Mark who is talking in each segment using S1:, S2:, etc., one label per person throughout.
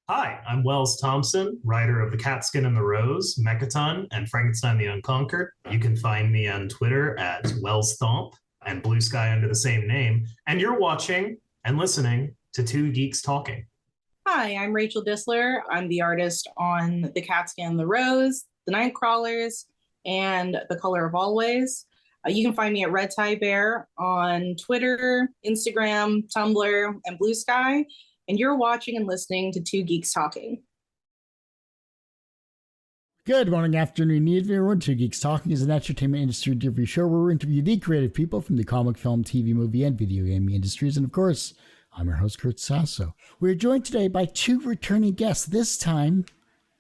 S1: Hi, I'm Wells Thompson, writer of The Catskin and the Rose, Mechaton, and Frankenstein the Unconquered. You can find me on Twitter at Wells Thomp and Blue Sky under the same name. And you're watching and listening to Two Geeks Talking.
S2: Hi, I'm Rachel Distler. I'm the artist on The Catskin and the Rose, The Nightcrawlers, and The Color of Always. You can find me at Red Tie Bear on Twitter, Instagram, Tumblr, and Blue Sky. And you're watching and listening to Two Geeks Talking.
S3: Good morning, afternoon, evening, everyone. Two Geeks Talking is an entertainment industry interview show where we interview the creative people from the comic, film, TV, movie, and video game industries. And of course, I'm your host, Kurt Sasso. We're joined today by two returning guests. This time,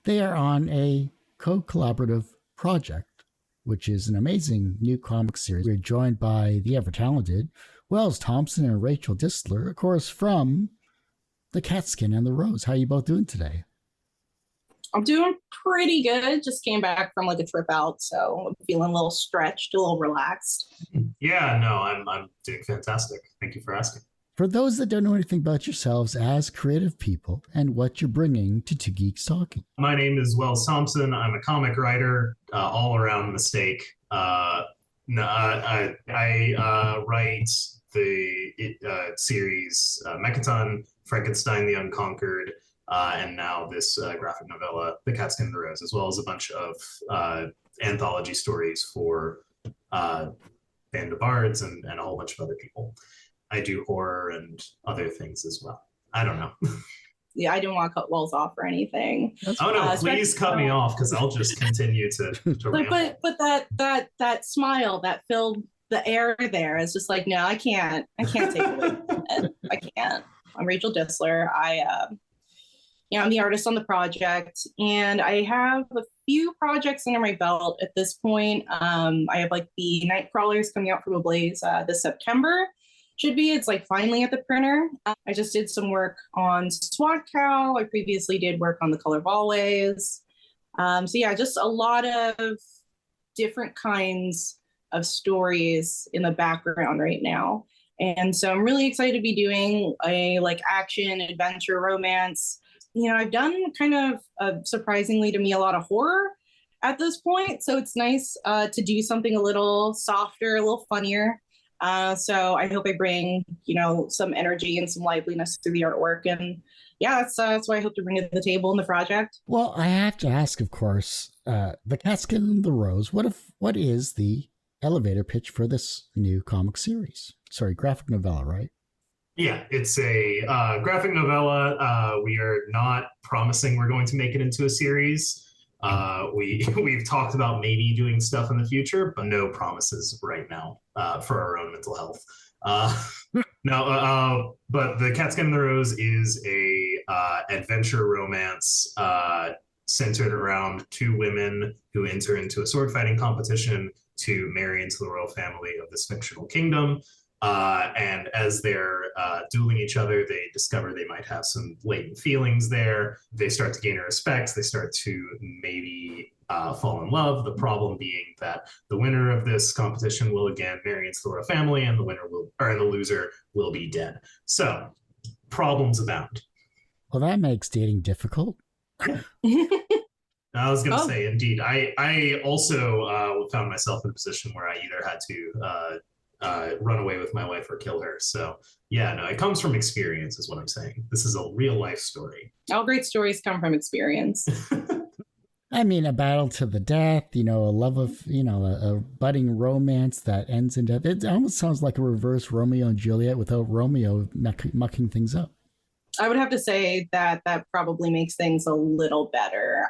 S3: they are on a co-collaborative project, which is an amazing new comic series. We're joined by the ever-talented Wells Thompson and Rachel Distler, of course, from The Catskin and the Rose. How are you both doing today?
S2: I'm doing pretty good. Just came back from like a trip out, so I'm feeling a little stretched, a little relaxed.
S1: Yeah, no, I'm doing fantastic. Thank you for asking.
S3: For those that don't know anything about yourselves as creative people and what you're bringing to Two Geeks Talking.
S1: My name is Wells Thompson. I'm a comic writer, all around mistake. I write the series Mechaton, Frankenstein the Unconquered, and now this graphic novella, The Catskin and the Rose, as well as a bunch of anthology stories for Band of Bards and a whole bunch of other people. I do horror and other things as well. I don't know.
S2: Yeah, I didn't want to cut Wells off or anything.
S1: Oh no, please cut me off because I'll just continue to ramble.
S2: But that smile that filled the air there is just like, no, I can't take it away from it. I can't. I'm Rachel Distler. I'm the artist on the project, and I have a few projects under my belt at this point. I have like the Nightcrawlers coming out from Ablaze this September. It's like finally at the printer. I just did some work on SWAT Cow. I previously did work on The Color of Always. Just a lot of different kinds of stories in the background right now. And so I'm really excited to be doing a like action, adventure, romance. I've done kind of surprisingly to me a lot of horror at this point. So it's nice to do something a little softer, a little funnier. So I hope I bring, some energy and some liveliness through the artwork. And yeah, that's what I hope to bring to the table in the project.
S3: Well, I have to ask, of course, The Catskin and the Rose, what is the elevator pitch for this new comic series? Sorry, graphic novella, right?
S1: Yeah, it's a graphic novella. We are not promising we're going to make it into a series. We've talked about maybe doing stuff in the future, but no promises right now for our own mental health. But The Catskin and the Rose is a adventure romance centered around two women who enter into a sword fighting competition to marry into the royal family of this fictional kingdom. And as they're dueling each other, they discover they might have some latent feelings there. They start to gain her respect. They start to maybe fall in love. The problem being that the winner of this competition will again marry into the royal family, and the loser will be dead. So problems abound.
S3: Well, that makes dating difficult.
S1: I was going to say, indeed. I also found myself in a position where I either had to run away with my wife or kill her. So yeah, no, it comes from experience is what I'm saying. This is a real life story.
S2: All great stories come from experience.
S3: I mean, a battle to the death, a love of, a budding romance that ends in death. It almost sounds like a reverse Romeo and Juliet without Romeo mucking things up.
S2: I would have to say that probably makes things a little better.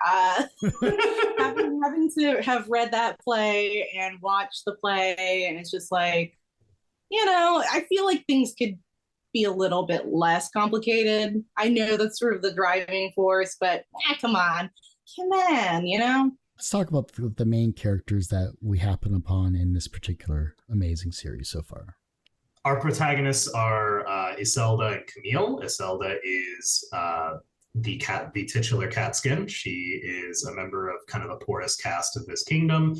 S2: Having to have read that play and watched the play, and it's just like, I feel like things could be a little bit less complicated. I know that's sort of the driving force, but come on,
S3: Let's talk about the main characters that we happen upon in this particular amazing series so far.
S1: Our protagonists are Iselda and Camille. Iselda is the titular Catskin. She is a member of kind of the poorest caste of this kingdom.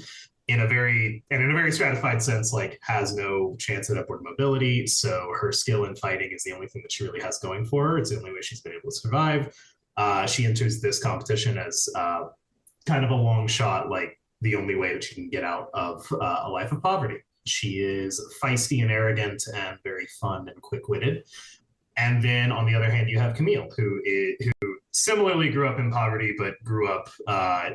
S1: In a very stratified sense, like has no chance at upward mobility. So her skill in fighting is the only thing that she really has going for her. It's the only way she's been able to survive. She enters this competition as kind of a long shot, like the only way that she can get out of a life of poverty. She is feisty and arrogant and very fun and quick-witted. And then on the other hand, you have Camille, who similarly grew up in poverty, but grew up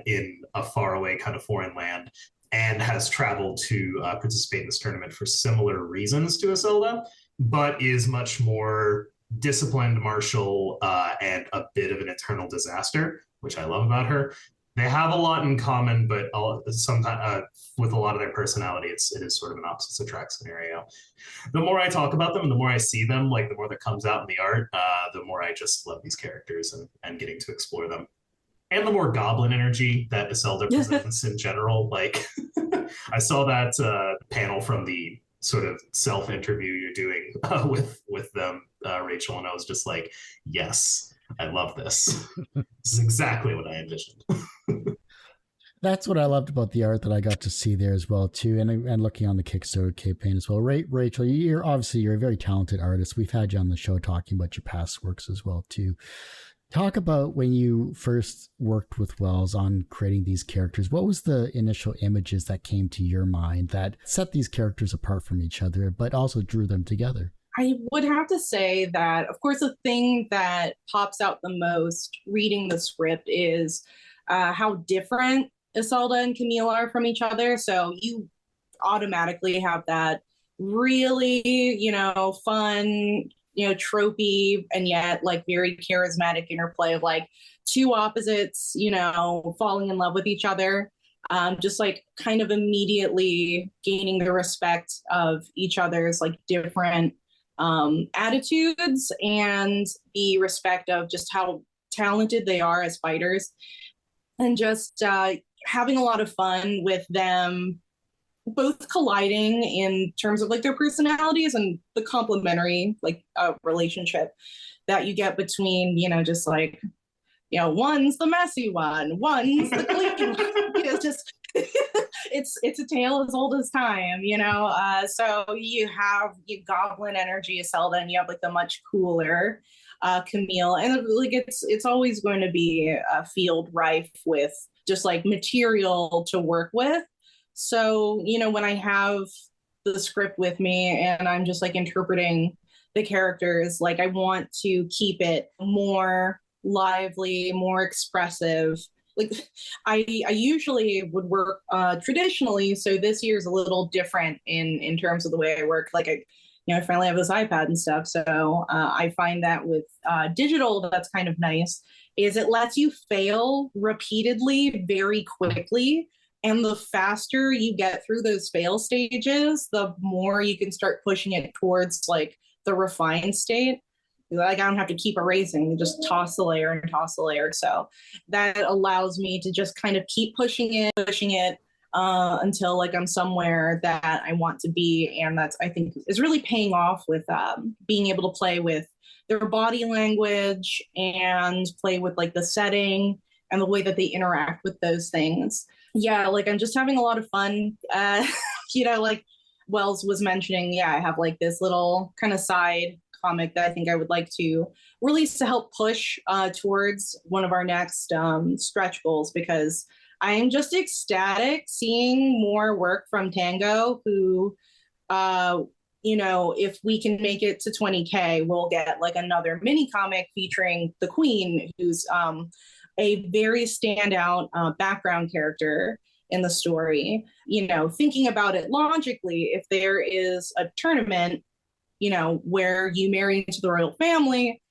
S1: in a faraway kind of foreign land and has traveled to participate in this tournament for similar reasons to Isolde, but is much more disciplined, martial, and a bit of an eternal disaster, which I love about her. They have a lot in common, but sometimes with a lot of their personality, it is sort of an opposites attract scenario. The more I talk about them and the more I see them, like the more that comes out in the art, the more I just love these characters and getting to explore them. And the more goblin energy that Isolde presents in general. Like I saw that panel from the sort of self-interview you're doing with them, Rachel, and I was just like, yes, I love this. This is exactly what I envisioned.
S3: That's what I loved about the art that I got to see there as well too, and looking on the Kickstarter campaign as well. Rachel, you're a very talented artist. We've had you on the show talking about your past works as well too. Talk about when you first worked with Wells on creating these characters. What was the initial images that came to your mind that set these characters apart from each other, but also drew them together?
S2: I would have to say that, of course, the thing that pops out the most reading the script is how different Isolde and Camille are from each other. So you automatically have that really, fun, tropey and yet like very charismatic interplay of like two opposites, falling in love with each other. Just like kind of immediately gaining the respect of each other's like different attitudes and the respect of just how talented they are as fighters, and just having a lot of fun with them both colliding in terms of like their personalities and the complementary like relationship that you get between, just like, one's the messy one, one's the clean one. It's just it's a tale as old as time, so you have goblin energy Isolde, and you have like the much cooler Camille, and like it's always going to be a field rife with just like material to work with. So, when I have the script with me and I'm just like interpreting the characters, like I want to keep it more lively, more expressive. Like I usually would work traditionally. So this year's a little different in terms of the way I work. Like I finally have this iPad and stuff. So I find that with digital, that's kind of nice, is it lets you fail repeatedly very quickly. And the faster you get through those fail stages, the more you can start pushing it towards like the refined state. Like I don't have to keep erasing, just toss the layer and toss the layer. So that allows me to just kind of keep pushing it until like I'm somewhere that I want to be. And that's, I think, is really paying off with being able to play with their body language and play with like the setting and the way that they interact with those things. Yeah, like I'm just having a lot of fun. Like Wells was mentioning, I have like this little kind of side comic that I think I would like to release to help push towards one of our next stretch goals, because I am just ecstatic seeing more work from Tango, who, if we can make it to 20K, we'll get like another mini comic featuring the Queen, who's a very standout background character in the story. Thinking about it logically, if there is a tournament, where you marry into the royal family,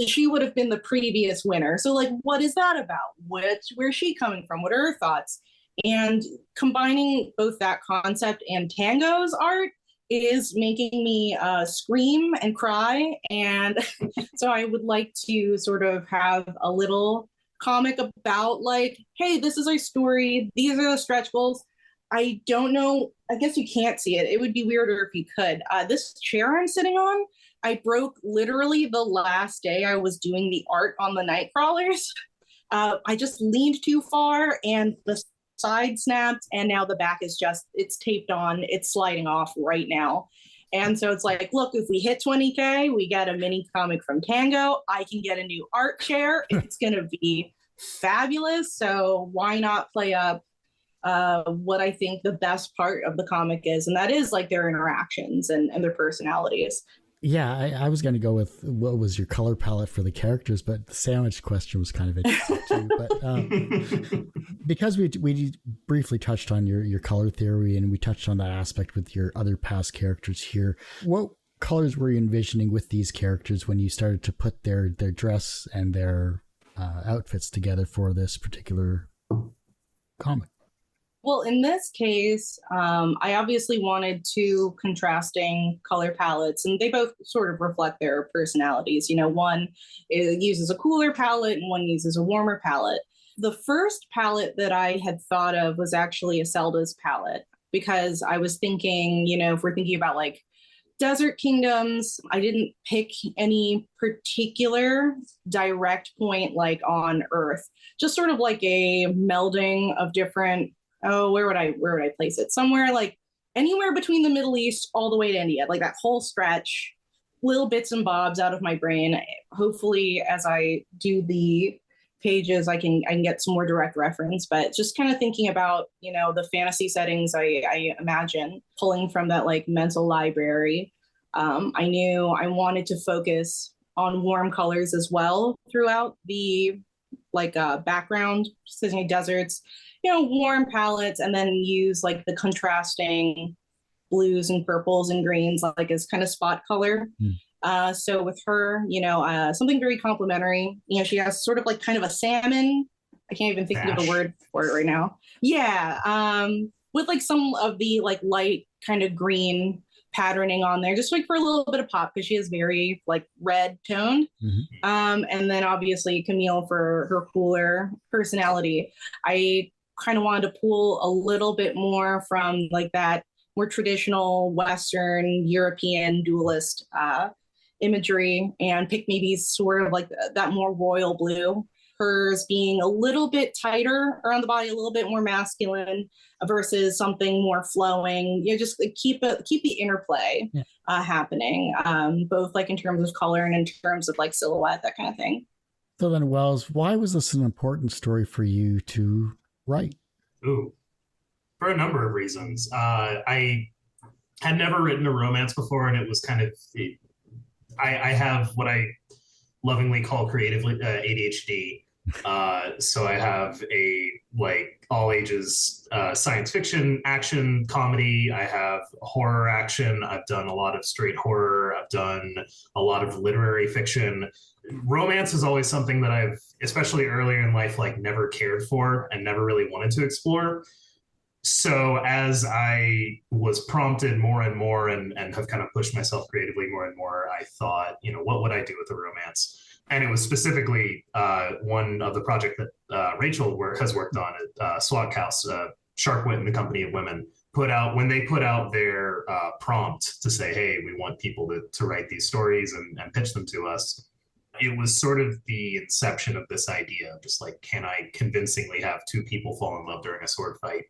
S2: she would have been the previous winner. So like, what is that about? Where's she coming from? What are her thoughts? And combining both that concept and Tango's art is making me scream and cry. And so I would like to sort of have a little comic about like, hey, this is our story. These are the stretch goals. I don't know. I guess you can't see it. It would be weirder if you could. This chair I'm sitting on, I broke literally the last day I was doing the art on the Nightcrawlers. I just leaned too far and the side snapped, and now the back is it's taped on. It's sliding off right now. And so it's like, look, if we hit 20K, we get a mini comic from Tango. I can get a new art chair. It's going to be fabulous. So why not play up what I think the best part of the comic is? And that is like their interactions and their personalities.
S3: Yeah, I was going to go with what was your color palette for the characters, but the sandwich question was kind of interesting too. But because we briefly touched on your color theory and we touched on that aspect with your other past characters here, what colors were you envisioning with these characters when you started to put their dress and their outfits together for this particular comic?
S2: Well, in this case, I obviously wanted two contrasting color palettes, and they both sort of reflect their personalities. You know, one uses a cooler palette and one uses a warmer palette. The first palette that I had thought of was actually Iselda's palette, because I was thinking, you know, if we're thinking about like desert kingdoms, I didn't pick any particular direct point like on Earth, just sort of like a melding of different. Oh, where would I place it? Somewhere like anywhere between the Middle East all the way to India, like that whole stretch, little bits and bobs out of my brain. Hopefully, as I do the pages, I can get some more direct reference, but just kind of thinking about, you know, the fantasy settings I imagine, pulling from that like mental library. I knew I wanted to focus on warm colors as well throughout the like background, just deserts, you know, warm palettes, and then use like the contrasting blues and purples and greens like as kind of spot color. So with her, you know, something very complimentary. You know, she has sort of like kind of a salmon. I can't even think of the word for it right now. Yeah, with like some of the like light kind of green patterning on there, just like for a little bit of pop, because she is very like red toned. And then obviously Camille for her cooler personality. I kind of wanted to pull a little bit more from like that more traditional Western European duelist imagery and pick maybe sort of like that more royal blue. Hers being a little bit tighter around the body, a little bit more masculine versus something more flowing. You know, just keep the interplay happening, both like in terms of color and in terms of like silhouette, that kind of thing.
S3: So then, Wells, why was this an important story for you to write?
S1: Ooh, for a number of reasons. I had never written a romance before, and it was kind of, I have what I lovingly call creatively ADHD. So I have a like all ages science fiction, action, comedy. I have horror action. I've done a lot of straight horror. I've done a lot of literary fiction. Romance is always something that I've, especially earlier in life, like never cared for and never really wanted to explore. So as I was prompted more and more and have kind of pushed myself creatively more and more, I thought, you know, what would I do with a romance? And it was specifically one of the project that Rachel has worked on at SWAT House, Sharkwit and the Company of Women, put out their prompt to say, hey, we want people to write these stories and pitch them to us. It was sort of the inception of this idea, just like, can I convincingly have two people fall in love during a sword fight?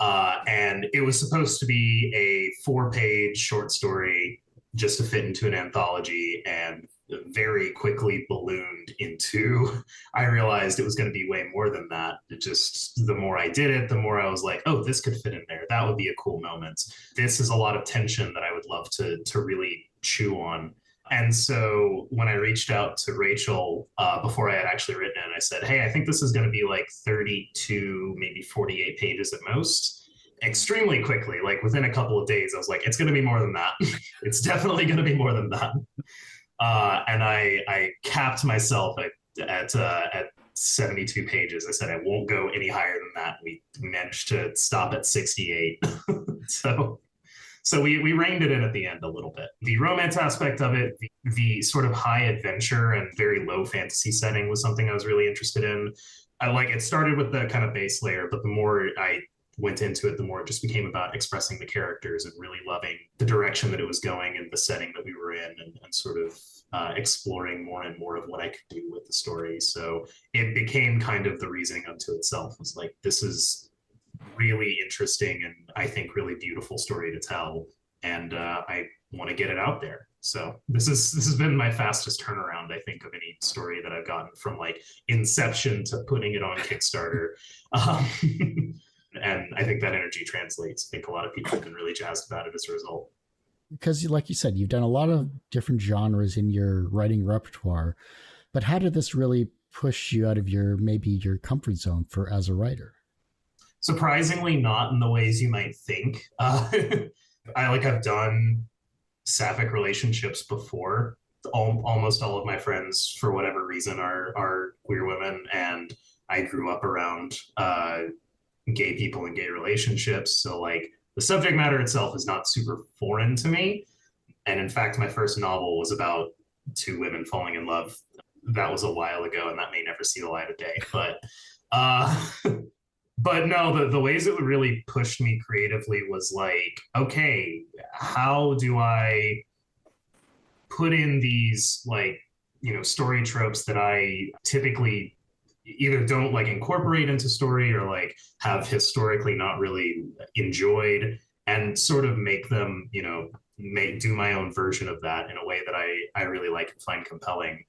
S1: And it was supposed to be a 4-page short story just to fit into an anthology, and very quickly ballooned into, I realized it was going to be way more than that. It just, the more I did it, the more I was like, oh, this could fit in there. That would be a cool moment. This is a lot of tension that I would love to really chew on. And so when I reached out to Rachel before I had actually written it, I said, hey, I think this is going to be like 32, maybe 48 pages at most. Extremely quickly, like within a couple of days, I was like, it's going to be more than that. It's definitely going to be more than that. And I capped myself at 72 pages. I said I won't go any higher than that. We managed to stop at 68. So we reined it in at the end a little bit. The romance aspect of it, the sort of high adventure and very low fantasy setting was something I was really interested in. It started with the kind of base layer, but the more I went into it, the more it just became about expressing the characters and really loving the direction that it was going and the setting that we were in, and sort of exploring more and more of what I could do with the story. So it became kind of the reasoning unto itself. It was like, this is really interesting and I think really beautiful story to tell. and I want to get it out there. So this has been my fastest turnaround, I think, of any story that I've gotten, from like inception to putting it on Kickstarter. Um, and I think that energy translates. I think a lot of people have been really jazzed about it as a result.
S3: Because, like you said, you've done a lot of different genres in your writing repertoire, but how did this really push you out of your comfort zone for as a writer?
S1: Surprisingly, not in the ways you might think. I've done sapphic relationships before. Almost all of my friends, for whatever reason, are queer women, and I grew up around gay people and gay relationships. So like the subject matter itself is not super foreign to me. And in fact, my first novel was about two women falling in love. That was a while ago, and that may never see the light of day. But no, the ways it really pushed me creatively was like, okay, how do I put in these story tropes that I typically either don't like incorporate into story, or like have historically not really enjoyed, and sort of make them, do my own version of that in a way that I really like and find compelling.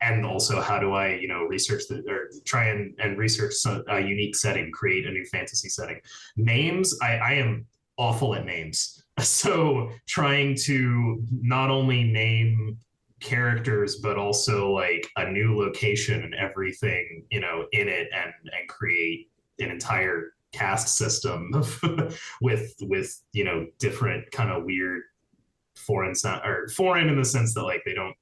S1: And also, how do I, research or try and research a unique setting, create a new fantasy setting. Names, I am awful at names. So trying to not only name characters, but also like a new location and everything, in it, and create an entire cast system with different kind of weird foreign in the sense that like they don't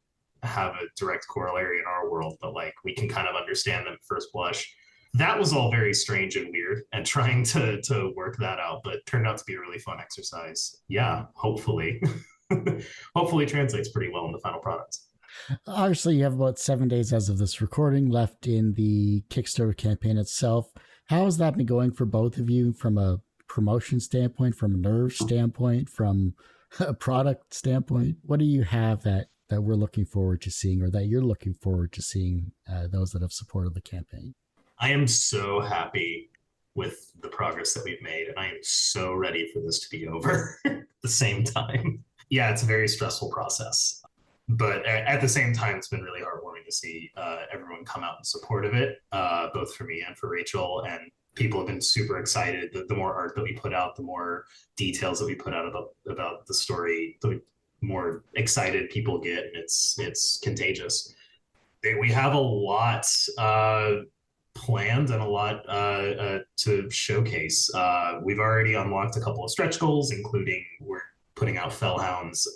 S1: have a direct corollary in our world, but like we can kind of understand them at first blush. That was all very strange and weird, and trying to work that out, but turned out to be a really fun exercise. Yeah, hopefully. Hopefully translates pretty well in the final product.
S3: Obviously, you have about 7 days as of this recording left in the Kickstarter campaign itself. How has that been going for both of you, from a promotion standpoint, from a nerve standpoint, from a product standpoint? What do you have that we're looking forward to seeing, or that you're looking forward to seeing, those that have supported the campaign?
S1: I am so happy with the progress that we've made, and I am so ready for this to be over at the same time. Yeah, it's a very stressful process, but at the same time, it's been really heartwarming to see everyone come out in support of it, both for me and for Rachel. And people have been super excited. The more art that we put out, the more details that we put out about the story, the more excited people get, and it's contagious. We have a lot planned and a lot to showcase. We've already unlocked a couple of stretch goals, including we're putting out Fellhound's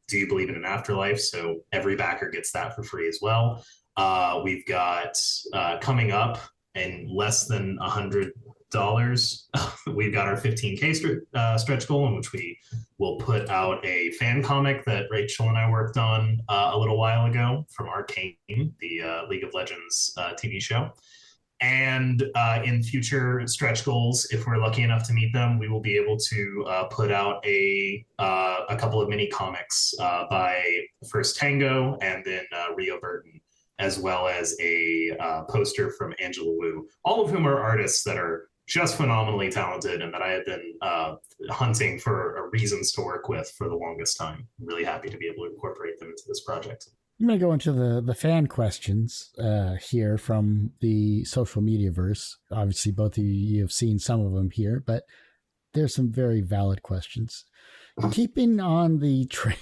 S1: Do You Believe in an Afterlife? So every backer gets that for free as well. We've got coming up in less than $100, we've got our 15K stretch goal, in which we will put out a fan comic that Rachel and I worked on a little while ago from Arcane, the League of Legends TV show. And in future stretch goals, if we're lucky enough to meet them, we will be able to put out a couple of mini comics by first Tango and then Rio Burton, as well as a poster from Angela Wu, all of whom are artists that are just phenomenally talented and that I have been hunting for reasons to work with for the longest time. I'm really happy to be able to incorporate them into this project.
S3: I'm going to go into the fan questions here from the social media verse. Obviously, both of you have seen some of them here, but there's some very valid questions. Keeping on the train...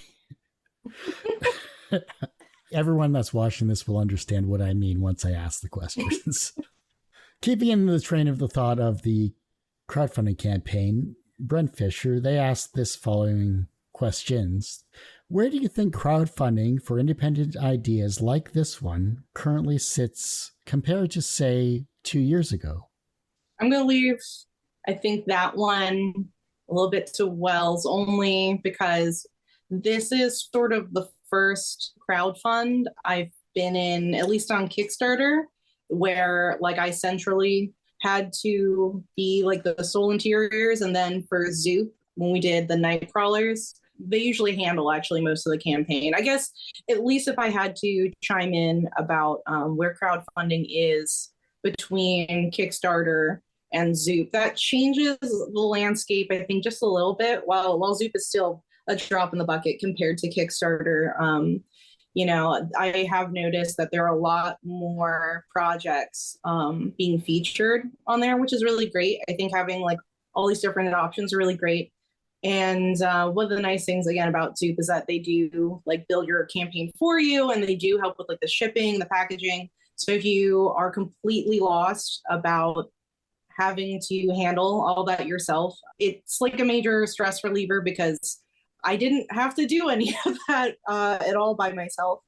S3: Everyone that's watching this will understand what I mean once I ask the questions. Keeping in the train of the thought of the crowdfunding campaign, Brent Fisher, they asked this following questions. Where do you think crowdfunding for independent ideas like this one currently sits compared to, say, 2 years ago?
S2: I'm going to leave, I think, that one a little bit to Wells, only because this is sort of the first crowdfund I've been in, at least on Kickstarter, where like I centrally had to be like the sole interiors. And then for Zoop, when we did the night crawlers, they usually handle actually most of the campaign. I guess at least if I had to chime in about where crowdfunding is between Kickstarter and Zoop. That changes the landscape, I think, just a little bit. While Zoop is still a drop in the bucket compared to Kickstarter, I have noticed that there are a lot more projects being featured on there, which is really great. I think having like all these different options are really great. And one of the nice things again about Zoop is that they do like build your campaign for you, and they do help with like the shipping, the packaging. So if you are completely lost about having to handle all that yourself, it's like a major stress reliever, because I didn't have to do any of that at all by myself.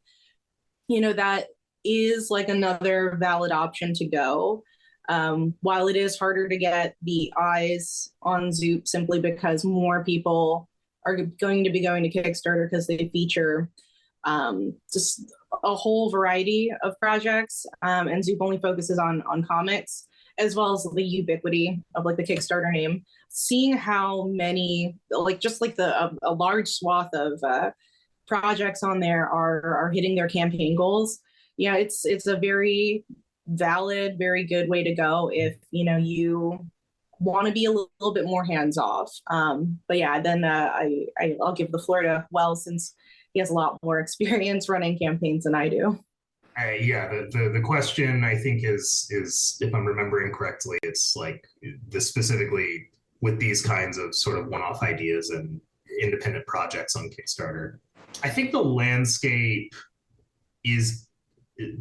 S2: That is like another valid option to go. While it is harder to get the eyes on Zoop simply because more people are going to be going to Kickstarter because they feature just a whole variety of projects, and Zoop only focuses on comics, as well as the ubiquity of like the Kickstarter name. Seeing how many, like just like a large swath of projects on there are hitting their campaign goals. Yeah, it's a very valid, very good way to go if you want to be a little bit more hands off. But yeah, then I'll give the floor to Wells, since he has a lot more experience running campaigns than I do.
S1: The question I think is if I'm remembering correctly, it's like this specifically with these kinds of sort of one-off ideas and independent projects on Kickstarter. I think the landscape is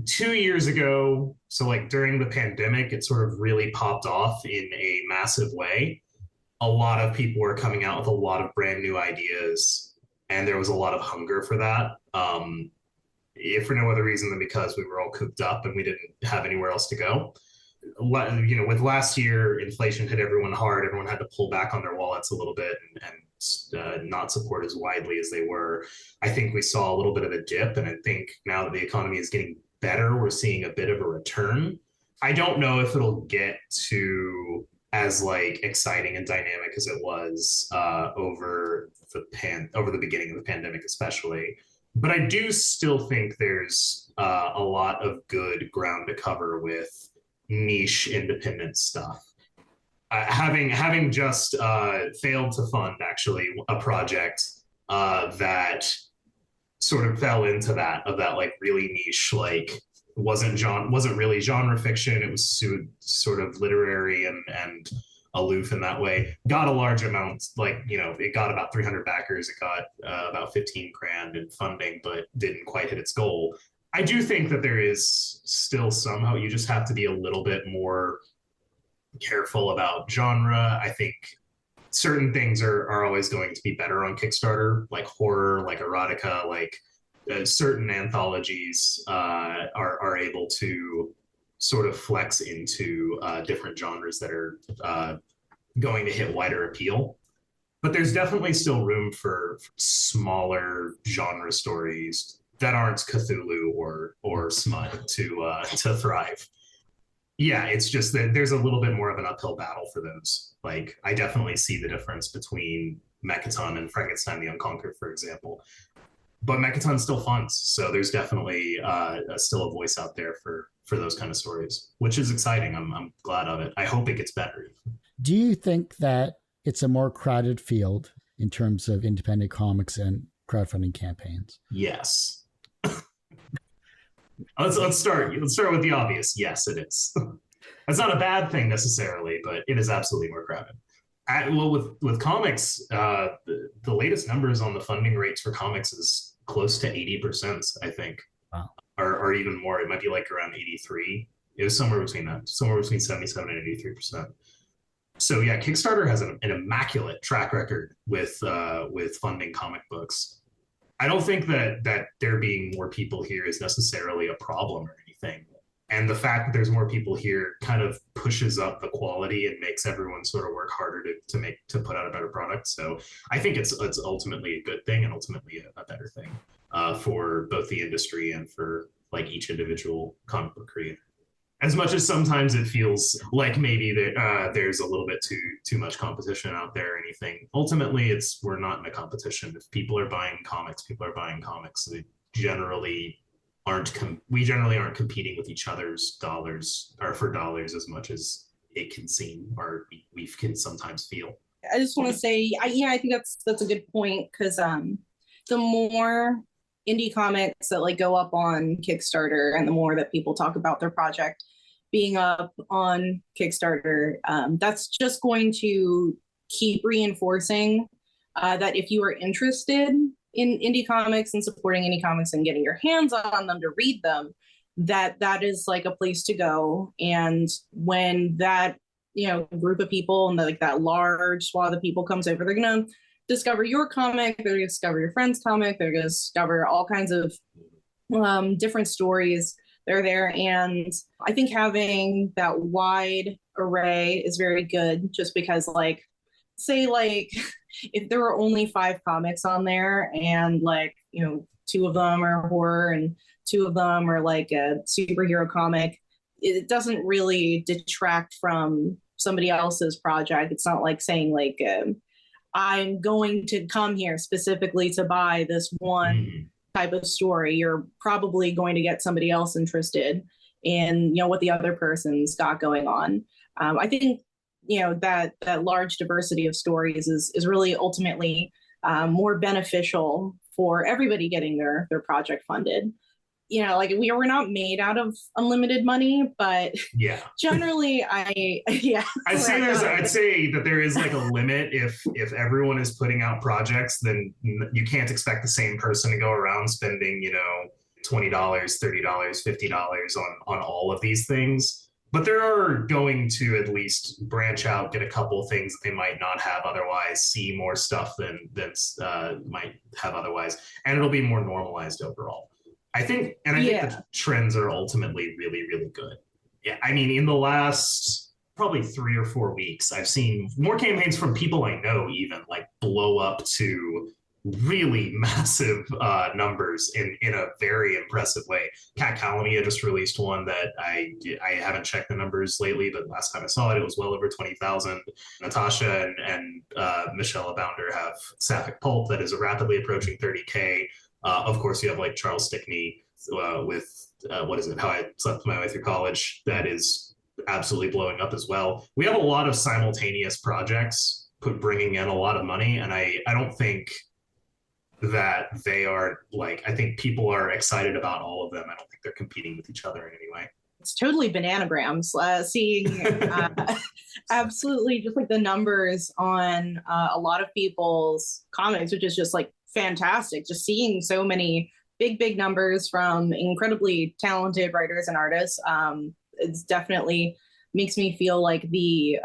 S1: 2 years ago. So like during the pandemic, it sort of really popped off in a massive way. A lot of people were coming out with a lot of brand new ideas, and there was a lot of hunger for that. If for no other reason than because we were all cooped up and we didn't have anywhere else to go. With last year, inflation hit everyone hard. Everyone had to pull back on their wallets a little bit and not support as widely as they were. I think we saw a little bit of a dip, and I think now that the economy is getting better, we're seeing a bit of a return. I don't know if it'll get to as like exciting and dynamic as it was over the beginning of the pandemic, especially. But I do still think there's a lot of good ground to cover with niche independent stuff. Having just failed to fund actually a project that sort of fell into that like really niche, like wasn't really genre fiction. It was sort of literary and aloof in that way. Got a large amount, like it got about 300 backers. It got about 15 grand in funding, but didn't quite hit its goal. I do think that there is still somehow you just have to be a little bit more careful about genre. I think certain things are always going to be better on Kickstarter, like horror, like erotica, like certain anthologies are able to sort of flex into different genres that are going to hit wider appeal. But there's definitely still room for smaller genre stories that aren't Cthulhu or smut to thrive. Yeah, it's just that there's a little bit more of an uphill battle for those. Like, I definitely see the difference between Mechaton and Frankenstein the Unconquered, for example. But Mechaton still funds, so there's definitely still a voice out there for those kind of stories, which is exciting. I'm glad of it. I hope it gets better.
S3: Do you think that it's a more crowded field in terms of independent comics and crowdfunding campaigns?
S1: Yes. Let's start with the obvious. Yes, it is. That's not a bad thing necessarily, but it is absolutely more crowded. With comics, the latest numbers on the funding rates for comics is close to 80%, I think.
S3: Wow.
S1: Or even more. It might be like around 83. It was somewhere between that, somewhere between 77 and 83%. So yeah, Kickstarter has an immaculate track record with funding comic books. I don't think that there being more people here is necessarily a problem or anything. And the fact that there's more people here kind of pushes up the quality and makes everyone sort of work harder to put out a better product. So I think it's ultimately a good thing and ultimately a better thing for both the industry and for like each individual comic book creator. As much as sometimes it feels like maybe there's a little bit too much competition out there or anything, ultimately we're not in a competition. If people are buying comics, people are buying comics. We generally aren't competing with each other's dollars or for dollars as much as it can seem, or we can sometimes feel.
S2: I just want to say, I think that's a good point, because the more indie comics that like go up on Kickstarter, and the more that people talk about their project being up on Kickstarter, that's just going to keep reinforcing that if you are interested in indie comics and supporting indie comics and getting your hands on them to read them, that is like a place to go. And when that group of people and like that large swath of people comes over, they're gonna discover your comic, they're gonna discover your friend's comic, they're gonna discover all kinds of different stories. They're there, and I think having that wide array is very good, just because like, say like if there were only 5 comics on there, and like 2 of them are horror and 2 of them are like a superhero comic, it doesn't really detract from somebody else's project. It's not like saying like I'm going to come here specifically to buy this one type of story. You're probably going to get somebody else interested in what the other person's got going on. I think that large diversity of stories is really ultimately more beneficial for everybody getting their project funded. Like we're not made out of unlimited money, but generally I'd
S1: say that there is like a limit. If everyone is putting out projects, then you can't expect the same person to go around spending $20, $30, $50 on all of these things. But there are going to at least branch out, get a couple of things that they might not have otherwise, see more stuff than might have otherwise, and it'll be more normalized overall. I think the trends are ultimately really, really good. Yeah, I mean, in the last probably 3 or 4 weeks, I've seen more campaigns from people I know even like blow up to really massive numbers in a very impressive way. Cat Calamia just released one that I haven't checked the numbers lately, but last time I saw it, it was well over 20,000. Natasha and Michelle Abounder have Sapphic Pulp that is rapidly approaching 30K. Of course, you have like Charles Stickney with what is it? How I Slept My Way Through College. That is absolutely blowing up as well. We have a lot of simultaneous projects bringing in a lot of money, and I don't think that they are like, I think people are excited about all of them. I don't think they're competing with each other in any way.
S2: It's totally bananagrams, seeing absolutely just like the numbers on a lot of people's comics, which is just like fantastic. Just seeing so many big numbers from incredibly talented writers and artists. It's definitely makes me feel like the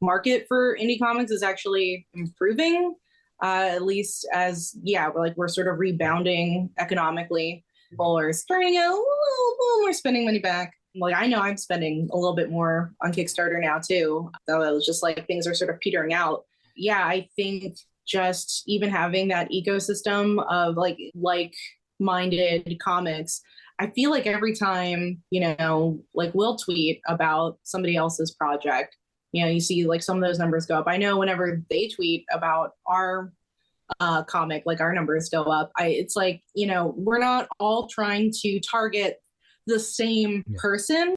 S2: market for indie comics is actually improving, at least as we're sort of rebounding economically. People are starting a little more spending money back. Like I know I'm spending a little bit more on Kickstarter now too, though it was just like things are sort of petering out. Yeah, I think just even having that ecosystem of like-minded comics, I feel like every time, like we'll tweet about somebody else's project, you see like some of those numbers go up. I know whenever they tweet about our comic, like our numbers go up. It's like, we're not all trying to target the same person,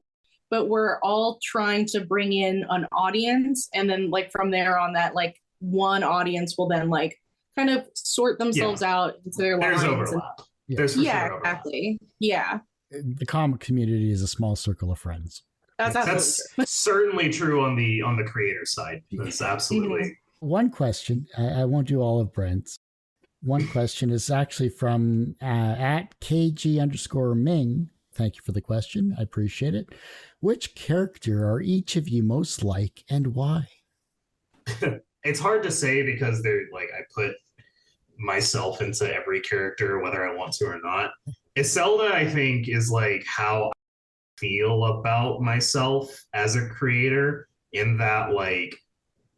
S2: but we're all trying to bring in an audience. And then like from there on, that like one audience will then like kind of sort themselves out into their lines.
S1: There's overlap. There's
S2: exactly. Yeah.
S3: The comic community is a small circle of friends.
S2: That's
S1: certainly true on the creator side. That's absolutely.
S3: One question, I won't do all of Brent's. One question is actually from at KG_Ming. Thank you for the question. I appreciate it. Which character are each of you most like and why?
S1: It's hard to say because they're like, I put myself into every character, whether I want to or not. Iselda, I think, is like how I feel about myself as a creator, in that like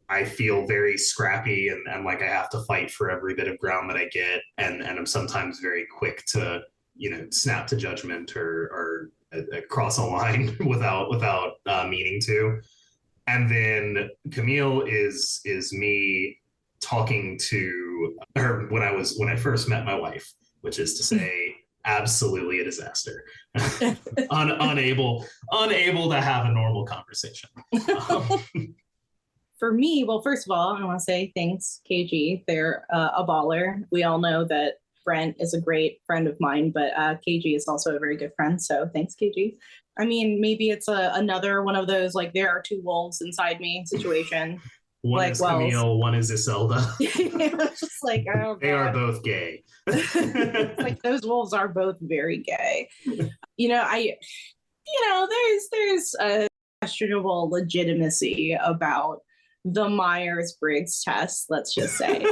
S1: I feel very scrappy and like I have to fight for every bit of ground that I get, and I'm sometimes very quick to snap to judgment or cross a line without meaning to. And then Camille is me talking to her when I first met my wife, which is to say, absolutely a disaster. Unable to have a normal conversation.
S2: For me, well, first of all, I want to say thanks, KG. They're a baller. We all know that Brent is a great friend of mine, but KG is also a very good friend. So thanks, KG. I mean, maybe it's another one of those, like, there are two wolves inside me situation.
S1: One
S2: like
S1: is Camille, one is Iselda.
S2: It's just like, oh,
S1: they are both gay.
S2: It's like those wolves are both very gay. There's a questionable legitimacy about the Myers-Briggs test, let's just say.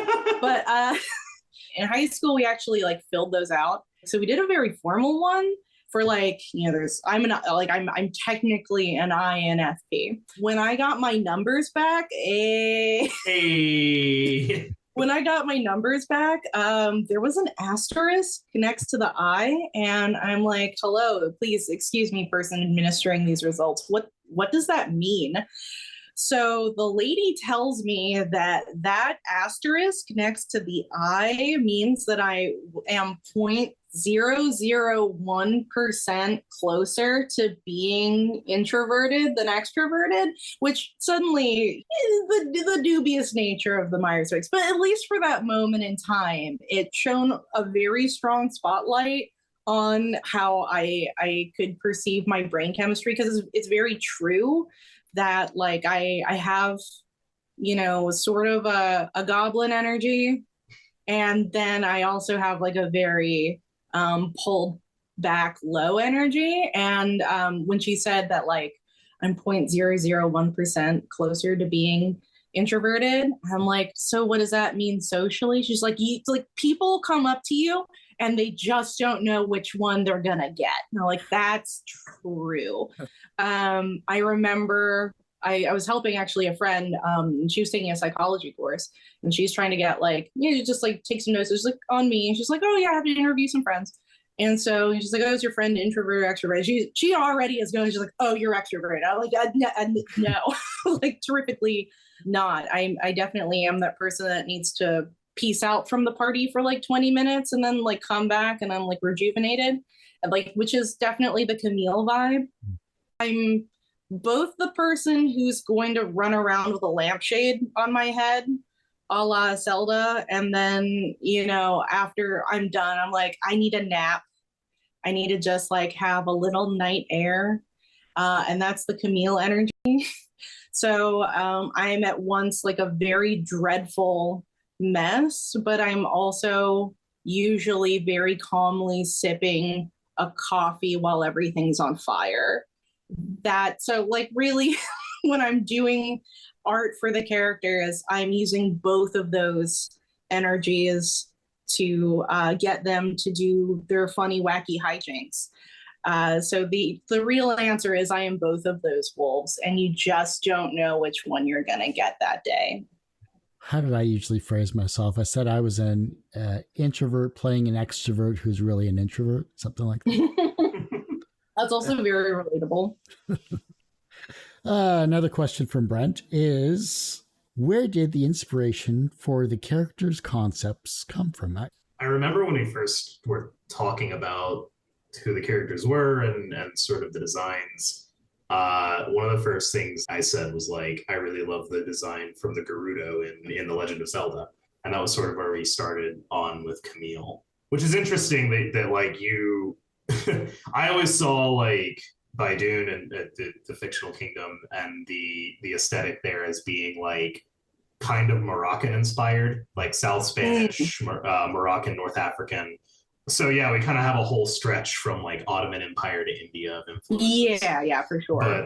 S2: But in high school, we actually like filled those out. So we did a very formal one for like, I'm technically an INFP. When I got my numbers back, when I got my numbers back, there was an asterisk next to the I, and I'm like, hello, please excuse me, person administering these results. What does that mean? So the lady tells me that asterisk next to the I means that I am 0.001% closer to being introverted than extroverted, which suddenly is the dubious nature of the Myers-Briggs. But at least for that moment in time, it shone a very strong spotlight on how I could perceive my brain chemistry, because it's very true that like I have, sort of a goblin energy. And then I also have like a very pulled back low energy. And when she said that like I'm 0.001% closer to being introverted, I'm like, so what does that mean socially? She's like, people come up to you and they just don't know which one they're gonna get. And I'm like, that's true. I remember I was helping actually a friend, she was taking a psychology course, and she's trying to get like, just like take some notes. It's like on me. And she's like, oh yeah, I have to interview some friends. And so she's like, oh, is your friend introvert or extrovert? She already is going, she's like, oh, you're extrovert. I'm like, no, like terrifically not. I definitely am that person that needs to peace out from the party for like 20 minutes and then like come back and I'm like rejuvenated, and like, which is definitely the Camille vibe. I'm both the person who's going to run around with a lampshade on my head, a la Zelda, and then, after I'm done, I'm like, I need a nap. I need to just like have a little night air. And that's the Camille energy. So I am at once like a very dreadful mess, but I'm also usually very calmly sipping a coffee while everything's on fire. So like really when I'm doing art for the characters, I'm using both of those energies to get them to do their funny, wacky hijinks. So the real answer is I am both of those wolves, and you just don't know which one you're going to get that day.
S3: How did I usually phrase myself? I said I was an introvert playing an extrovert who's really an introvert, something like that.
S2: That's also very relatable.
S3: Another question from Brent is, where did the inspiration for the characters' concepts come from?
S1: I remember when we first were talking about who the characters were and sort of the designs. One of the first things I said was like, I really love the design from the Gerudo in The Legend of Zelda. And that was sort of where we started on with Camille, which is interesting that like you, I always saw like Baidun and the fictional kingdom and the aesthetic there as being like kind of Moroccan inspired, like South Spanish, Moroccan, North African. So yeah, we kind of have a whole stretch from like Ottoman Empire to India of influences.
S2: Yeah, for sure.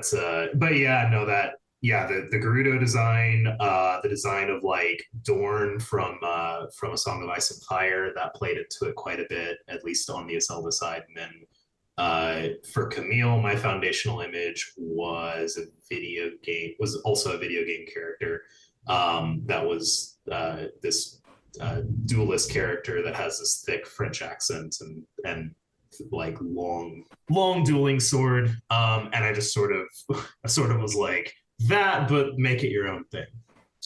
S1: But yeah, no, the Gerudo design, the design of like Dorn from A Song of Ice and Fire, that played into it quite a bit, at least on the Iselda side. And then for Camille, my foundational image was also a video game character. That was this duelist character that has this thick French accent and like long dueling sword. And I just sort of was like that, but make it your own thing.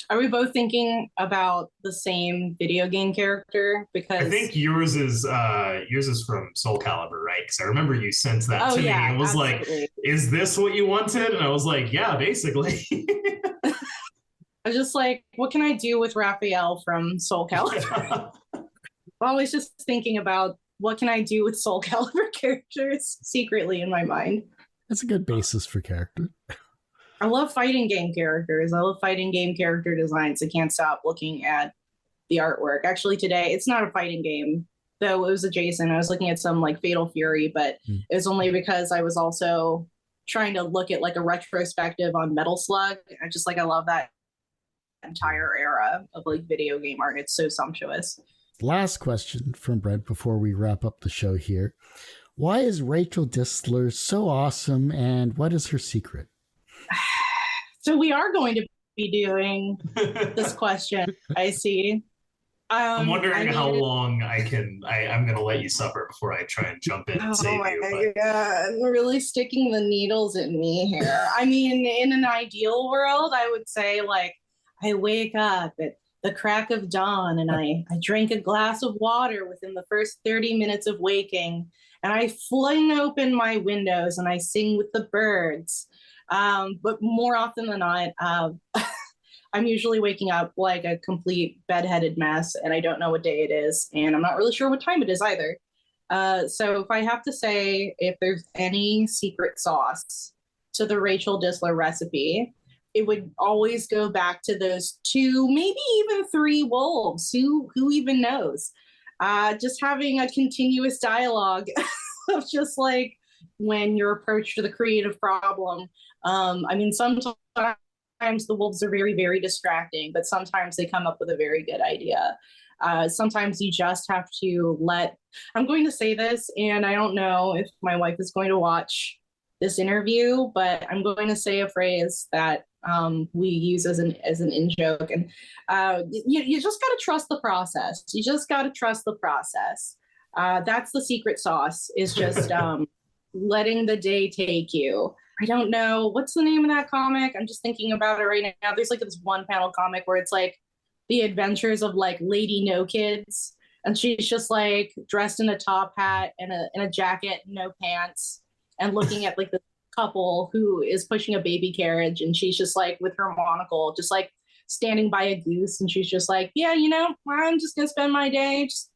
S2: Are we both thinking about the same video game character? Because
S1: I think yours is from Soul Calibur, right? Because I remember you sent that to me
S2: yeah,
S1: and was
S2: absolutely.
S1: like, "Is this what you wanted?" And I was like, "Yeah, basically."
S2: I was just like, what can I do with Raphael from Soul Calibur? Always just thinking about what can I do with Soul Calibur characters secretly in my mind.
S3: That's a good basis for character.
S2: I love fighting game characters. I love fighting game character designs. I can't stop looking at the artwork. Actually, today, it's not a fighting game, though it was adjacent. I was looking at some like Fatal Fury, but it was only because I was also trying to look at like a retrospective on Metal Slug. I love that entire era of like video game art. It's so sumptuous.
S3: Last question from Brent before we wrap up the show here. Why is Rachel Distler so awesome, and what is her secret?
S2: So we are going to be doing this question. I see.
S1: I'm wondering how long I'm going to let you suffer before I try and jump in and save you.
S2: God, really sticking the needles in me here. I mean, in an ideal world, I would say like I wake up at the crack of dawn and I drink a glass of water within the first 30 minutes of waking, and I fling open my windows and I sing with the birds. But more often than not, I'm usually waking up like a complete bedheaded mess, and I don't know what day it is, and I'm not really sure what time it is either. So if I have to say if there's any secret sauce to the Rachel Distler recipe, it would always go back to those 2, maybe even 3 wolves. Who even knows? Just having a continuous dialogue of just like when your approach to the creative problem. I mean, sometimes the wolves are very, very distracting, but sometimes they come up with a very good idea. Sometimes you just have to I'm going to say this, and I don't know if my wife is going to watch this interview, but I'm going to say a phrase that we use as an in-joke. And you just got to trust the process. You just got to trust the process. That's the secret sauce, is just letting the day take you. I don't know. What's the name of that comic? I'm just thinking about it right now. There's like this one panel comic where it's like the adventures of like Lady No Kids. And she's just like dressed in a top hat and a jacket, no pants, and looking at like the couple who is pushing a baby carriage. And she's just like with her monocle, just like standing by a goose. And she's just like, yeah, I'm just going to spend my day just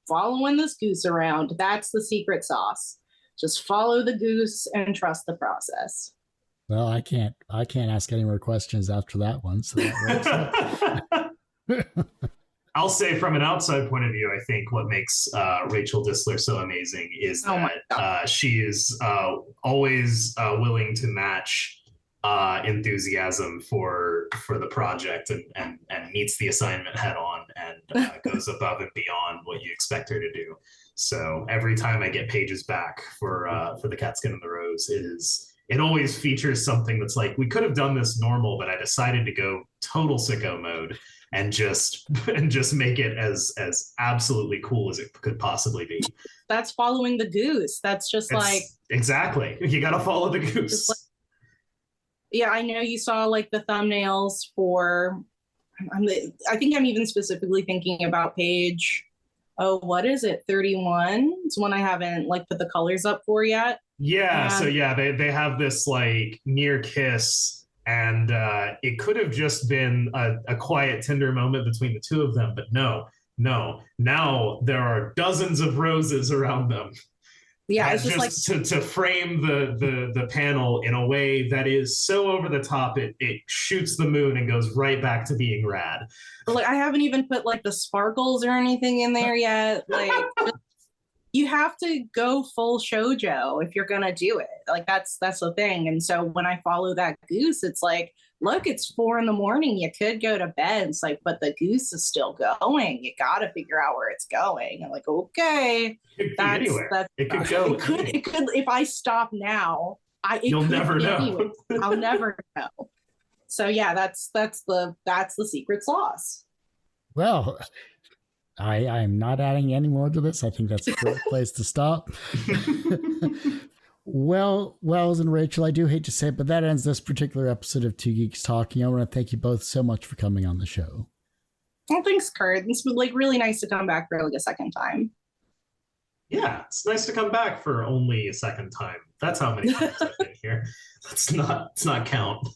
S2: following this goose around. That's the secret sauce. Just follow the goose and trust the process.
S3: Well, I can't ask any more questions after that one. So that works.
S1: I'll say from an outside point of view, I think what makes Rachel Distler so amazing is that she is always willing to match enthusiasm for the project and meets the assignment head on and goes above and beyond what you expect her to do. So every time I get pages back for the Catskin and the Rose, it always features something that's like, we could have done this normal, but I decided to go total sicko mode and just make it as absolutely cool as it could possibly be.
S2: That's following the goose. That's just like
S1: exactly, you got to follow the goose.
S2: Yeah, I know you saw like the thumbnails for. I think I'm even specifically thinking about page. Oh, what is it? 31. It's one I haven't like put the colors up for yet.
S1: Yeah. So yeah, they have this like near kiss, and it could have just been a quiet, tender moment between the two of them, but no. Now there are dozens of roses around them.
S2: Yeah, it's just
S1: like to frame the panel in a way that is so over the top, it shoots the moon and goes right back to being rad.
S2: Like I haven't even put like the sparkles or anything in there yet. Like you have to go full shoujo if you're gonna do it. Like that's the thing. And so when I follow that goose, it's like, look, it's 4 a.m. You could go to bed. It's like, but the goose is still going. You got to figure out where it's going. I'm like, okay,
S1: it could go.
S2: It could. If I stop now,
S1: you'll never know.
S2: I'll never know. So yeah, that's the secret sauce.
S3: Well, I'm not adding any more to this. I think that's a great place to stop. Well, Wells and Rachel, I do hate to say it, but that ends this particular episode of Two Geeks Talking. I want to thank you both so much for coming on the show.
S2: Well, thanks, Kurt. It's like really nice to come back for like a second time.
S1: Yeah, it's nice to come back for only a second time. That's how many times I've been here. Let's not count.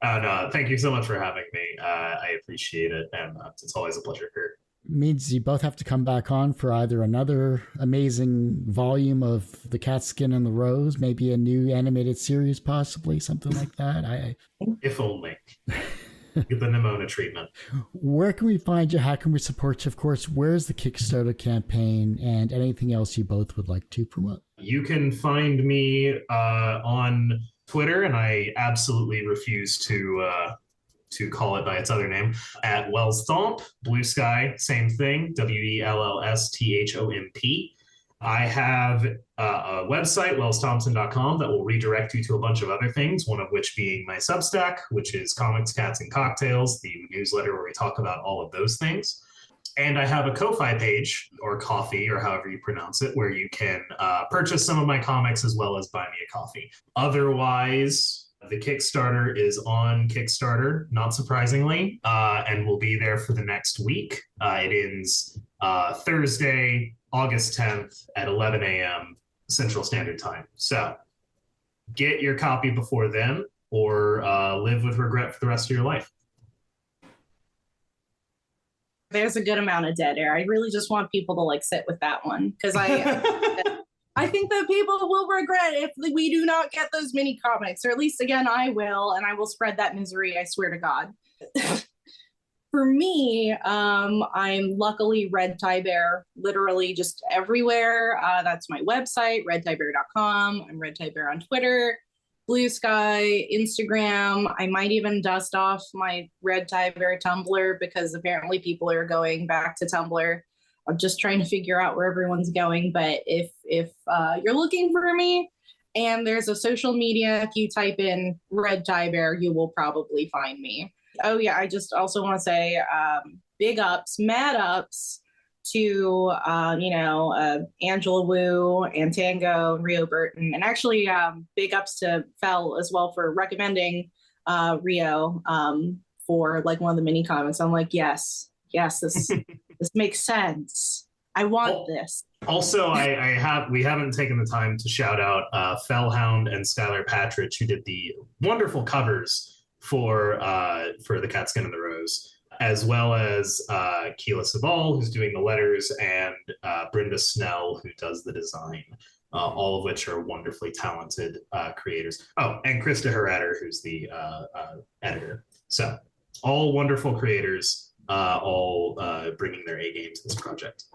S1: No, thank you so much for having me. I appreciate it, and it's always a pleasure, Kurt.
S3: Means you both have to come back on for either another amazing volume of The Catskin and the Rose, maybe a new animated series, possibly, something like that.
S1: If only. Get the Nimona treatment.
S3: Where can we find you? How can we support you? Of course, where's the Kickstarter campaign and anything else you both would like to promote?
S1: You can find me on Twitter, and I absolutely refuse to call it by its other name, at Wells Thomp. Blue Sky, same thing, WELLSTHOMP. I have a website, wellsthompson.com, that will redirect you to a bunch of other things, one of which being my Substack, which is Comics, Cats, and Cocktails, the newsletter where we talk about all of those things. And I have a Ko-Fi page, or Ko-fi, or however you pronounce it, where you can purchase some of my comics as well as buy me a coffee. Otherwise, the Kickstarter is on Kickstarter, not surprisingly, and will be there for the next week. It ends Thursday, August 10th at 11 a.m. Central Standard Time. So get your copy before then, or live with regret for the rest of your life.
S2: There's a good amount of dead air. I really just want people to like sit with that one, because I think that people will regret if we do not get those mini comics, or at least again I will, and I will spread that misery, I swear to God. For me, I'm luckily Red Tie Bear, literally just everywhere. That's my website, redtiebear.com. I'm Red Tie Bear on Twitter, Blue Sky, Instagram. I might even dust off my Red Tie Bear Tumblr, because apparently people are going back to Tumblr. I'm just trying to figure out where everyone's going. But if you're looking for me and there's a social media, if you type in Red Tie Bear, you will probably find me. Oh yeah, I just also want to say big ups, mad ups to Angela Wu and Tango and Rio Burton, and actually big ups to Fel as well for recommending Rio for like one of the mini comics. I'm like, yes, this makes sense. I want this. Also,
S1: we haven't taken the time to shout out Fellhound and Skylar Patridge, who did the wonderful covers for the Catskin and the Rose, as well as Keela Sabal, who's doing the letters, and Brenda Snell, who does the design, all of which are wonderfully talented creators. Oh, and Krista Herrader, who's the editor. So all wonderful creators, all bringing their A game to this project.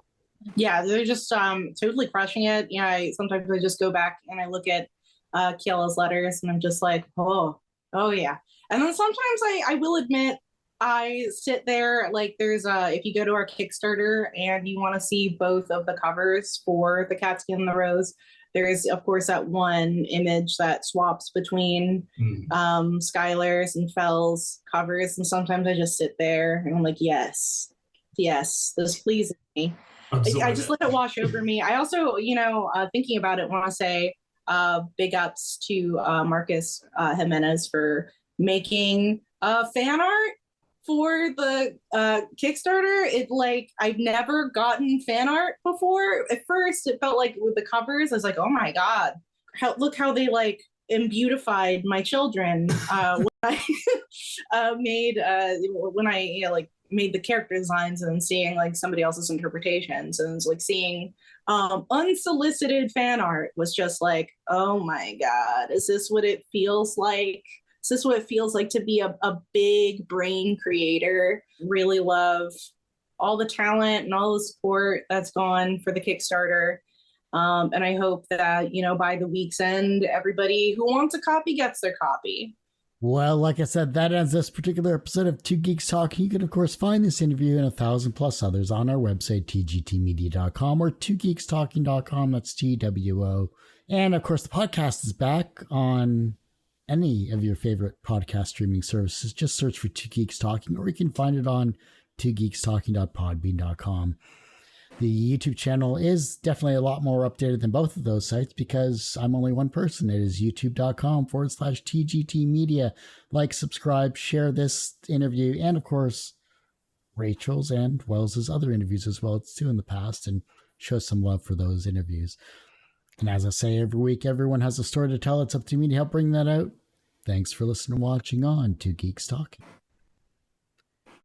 S2: Yeah, they're just totally crushing it. Yeah, sometimes I just go back and I look at Keela's letters, and I'm just like, oh yeah. And then sometimes I will admit, I sit there, like there's if you go to our Kickstarter and you want to see both of the covers for the Catskin and the Rose, there is of course that one image that swaps between Skylar's and Fell's covers, and sometimes I just sit there and I'm like, yes, this pleases me. I just let it wash over me. I also, thinking about it, want to say big ups to Marcus Jimenez for making fan art for the Kickstarter. I've never gotten fan art before. At first, it felt like with the covers, I was like, oh my God, look how they like beautified my children when I made the character designs, and seeing like somebody else's interpretations, and it's like seeing unsolicited fan art was just like, oh my God, is this what it feels like? Is this what it feels like to be a big brain creator? Really love all the talent and all the support that's gone for the Kickstarter. And I hope that, by the week's end, everybody who wants a copy gets their copy.
S3: Well, like I said, that ends this particular episode of Two Geeks Talking. You can, of course, find this interview and 1,000+ others on our website, tgtmedia.com, or twogeekstalking.com. That's TWO. And, of course, the podcast is back on any of your favorite podcast streaming services. Just search for Two Geeks Talking, or you can find it on twogeekstalking.podbean.com. The YouTube channel is definitely a lot more updated than both of those sites because I'm only one person. It is youtube.com/TGT Media. Like, subscribe, share this interview, and of course, Rachel's and Wells's other interviews as well too in the past, and show some love for those interviews. And as I say every week, everyone has a story to tell. It's up to me to help bring that out. Thanks for listening and watching on Two Geeks Talking.